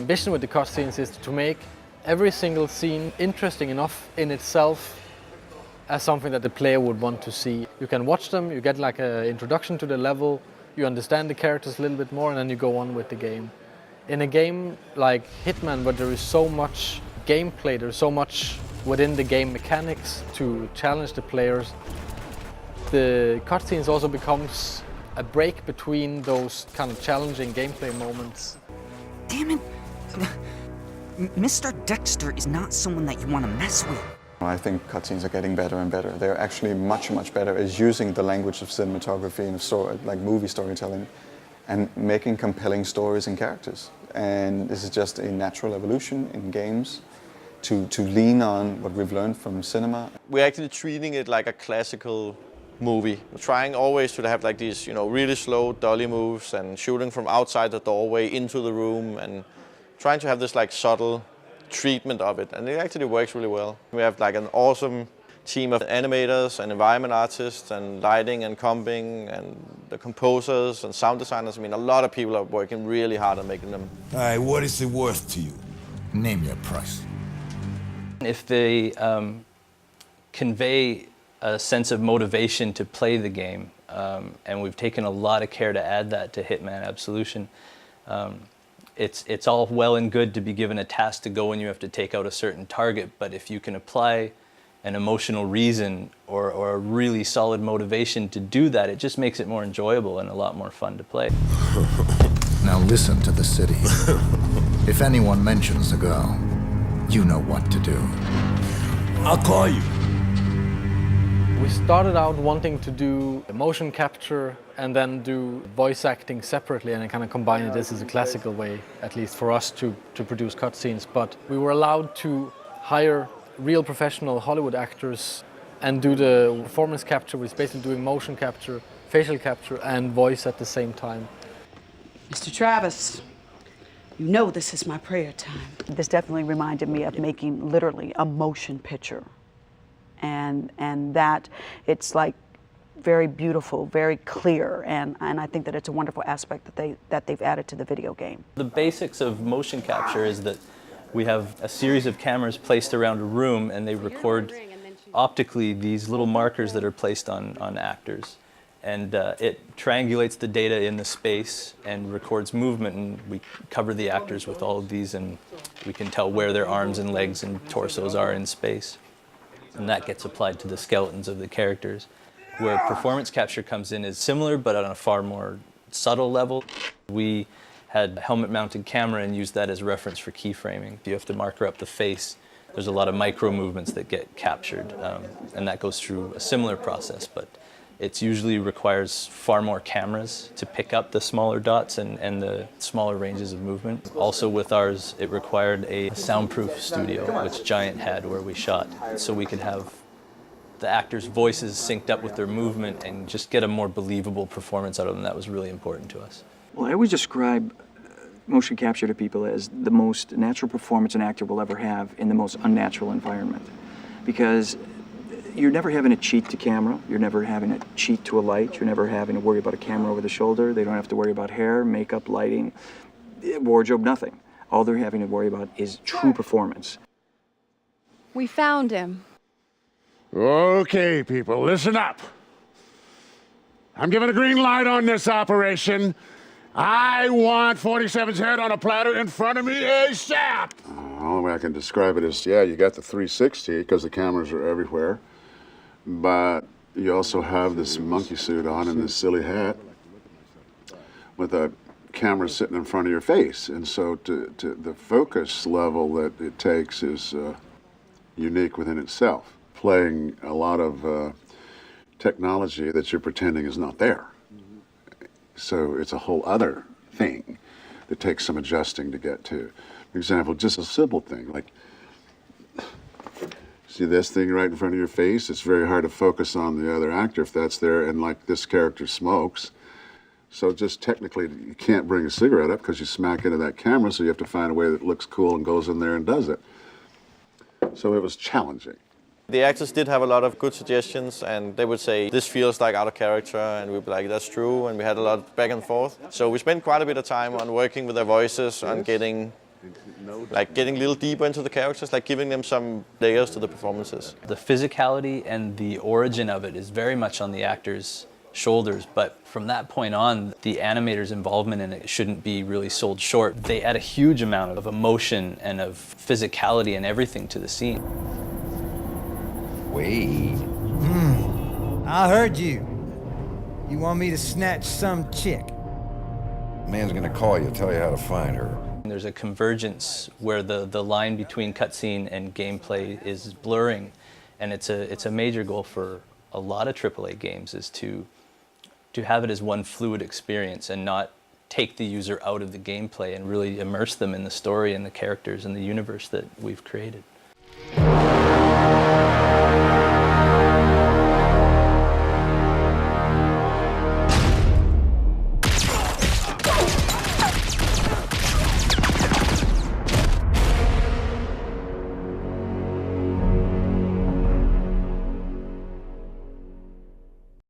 ambition with the cutscenes is to make every single scene interesting enough in itself as something that the player would want to see. You can watch them, you get like an introduction to the level, you understand the characters a little bit more, and then you go on with the game. In a game like Hitman, where there is so much gameplay, there's so much within the game mechanics to challenge the players, the cutscenes also becomes a break between those kind of challenging gameplay moments. Damn it! Mr. Dexter is not someone that you want to mess with. I think cutscenes are getting better and better. They're actually much better at using the language of cinematography and like movie storytelling and making compelling stories and characters. And this is just a natural evolution in games to lean on what we've learned from cinema. We're actually treating it like a classical movie. We're trying always to have like these, really slow dolly moves and shooting from outside the doorway into the room and trying to have this like subtle treatment of it, and it actually works really well. We have like an awesome team of animators and environment artists and lighting and comping and the composers and sound designers. I mean, a lot of people are working really hard on making them. All right, what is it worth to you? Name your price. If they convey a sense of motivation to play the game, and we've taken a lot of care to add that to Hitman Absolution, it's all well and good to be given a task to go and you have to take out a certain target, but if you can apply an emotional reason or a really solid motivation to do that, it just makes it more enjoyable and a lot more fun to play. Now listen to the city. If anyone mentions the girl, you know what to do. I'll call you. We started out wanting to do motion capture and then do voice acting separately and kind of combine it. This is a classical way, at least for us, to produce cutscenes. But we were allowed to hire real professional Hollywood actors and do the performance capture, which is basically doing motion capture, facial capture, and voice at the same time. Mr. Travis, you know this is my prayer time. This definitely reminded me of making literally a motion picture. And that it's like very beautiful, very clear, and I think that it's a wonderful aspect that they've added to the video game. The basics of motion capture is that we have a series of cameras placed around a room and they record optically these little markers that are placed on actors. And it triangulates the data in the space and records movement, and we cover the actors with all of these and we can tell where their arms and legs and torsos are in space. And that gets applied to the skeletons of the characters. Where performance capture comes in is similar, but on a far more subtle level. We had a helmet-mounted camera and used that as reference for keyframing. If you have to marker up the face, there's a lot of micro movements that get captured, and that goes through a similar process, but it usually requires far more cameras to pick up the smaller dots and the smaller ranges of movement. Also with ours, it required a soundproof studio, which Giant had where we shot, so we could have the actors' voices synced up with their movement and just get a more believable performance out of them. That was really important to us. Well, I always describe motion capture to people as the most natural performance an actor will ever have in the most unnatural environment. Because you're never having to cheat to camera, you're never having to cheat to a light, you're never having to worry about a camera over the shoulder, they don't have to worry about hair, makeup, lighting, wardrobe, nothing. All they're having to worry about is true performance. We found him. Okay, people, listen up. I'm giving a green light on this operation. I want 47's head on a platter in front of me ASAP! The only way I can describe it is, yeah, you got the 360 because the cameras are everywhere, but you also have this monkey suit on and this silly hat with a camera sitting in front of your face. And so the focus level that it takes is unique within itself, playing a lot of technology that you're pretending is not there. So it's a whole other thing that takes some adjusting to get to. For example, just a simple thing, like, see this thing right in front of your face? It's very hard to focus on the other actor if that's there, and like this character smokes. So just technically, you can't bring a cigarette up because you smack into that camera, so you have to find a way that looks cool and goes in there and does it. So it was challenging. The actors did have a lot of good suggestions, and they would say, this feels like out of character, and we'd be like, that's true, and we had a lot back and forth. So we spent quite a bit of time on working with their voices, on getting like getting a little deeper into the characters, like giving them some layers to the performances. The physicality and the origin of it is very much on the actors' shoulders, but from that point on, the animators' involvement in it shouldn't be really sold short. They add a huge amount of emotion and of physicality and everything to the scene. Wait. I heard you. You want me to snatch some chick? Man's gonna call you, tell you how to find her. There's a convergence where the line between cutscene and gameplay is blurring, and it's a major goal for a lot of AAA games is to have it as one fluid experience and not take the user out of the gameplay and really immerse them in the story and the characters and the universe that we've created.